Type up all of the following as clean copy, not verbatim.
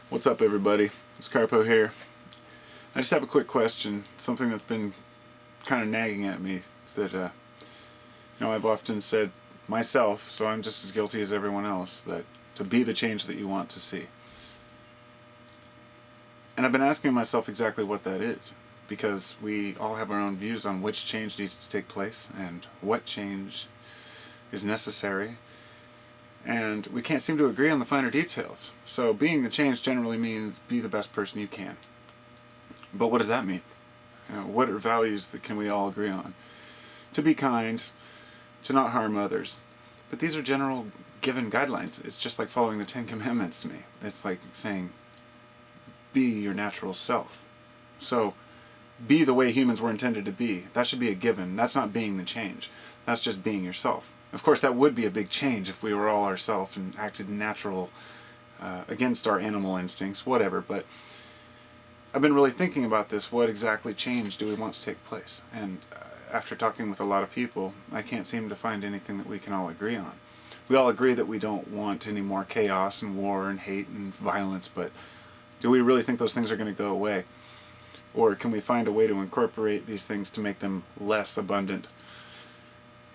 What's up, everybody? It's Carpo here. I just have a quick question, something that's been kind of nagging at me. Is that, I've often said myself, so I'm just as guilty as everyone else, that to be the change that you want to see. And I've been asking myself exactly what that is, because we all have our own views on which change needs to take place and what change is necessary. And we can't seem to agree on the finer details. So being the change generally means be the best person you can. But what does that mean? What are values that can we all agree on? To be kind, to not harm others. But these are general given guidelines. It's just like following the Ten Commandments to me. It's like saying, be your natural self. So be the way humans were intended to be. That should be a given. That's not being the change. That's just being yourself. Of course, that would be a big change if we were all ourselves and acted natural against our animal instincts, whatever. But I've been really thinking about this. What exactly change do we want to take place? And after talking with a lot of people, I can't seem to find anything that we can all agree on. We all agree that we don't want any more chaos and war and hate and violence, but do we really think those things are going to go away? Or can we find a way to incorporate these things to make them less abundant?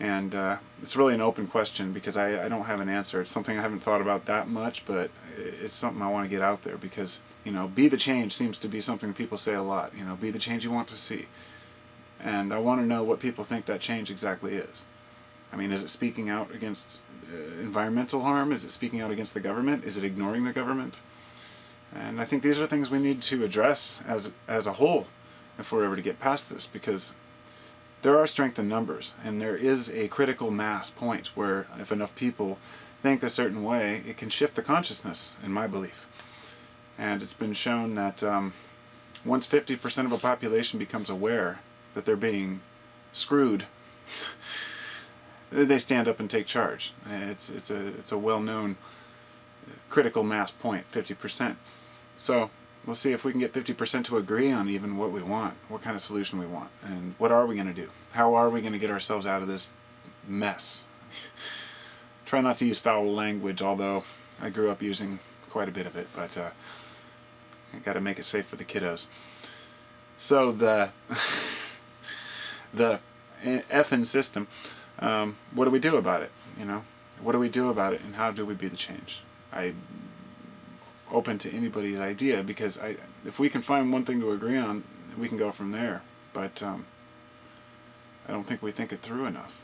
And it's really an open question because I don't have an answer. It's something I haven't thought about that much, but it's something I want to get out there because, be the change seems to be something people say a lot. Be the change you want to see. And I want to know what people think that change exactly is. I mean, is it speaking out against environmental harm? Is it speaking out against the government? Is it ignoring the government? And I think these are things we need to address as a whole if we're ever to get past this, because there are strength in numbers, and there is a critical mass point where if enough people think a certain way, it can shift the consciousness, in my belief. And it's been shown that once 50% of a population becomes aware that they're being screwed, they stand up and take charge. It's a well-known critical mass point, 50%. So we'll see if we can get 50% to agree on even what we want, what kind of solution we want, and what are we going to do? How are we going to get ourselves out of this mess? Try not to use foul language, although I grew up using quite a bit of it, but I got to make it safe for the kiddos. So the effing system, what do we do about it? What do we do about it, and how do we be the change? I'm open to anybody's idea, because if we can find one thing to agree on, we can go from there. But I don't think we think it through enough.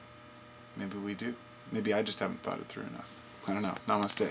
Maybe we do. Maybe I just haven't thought it through enough. I don't know. Namaste.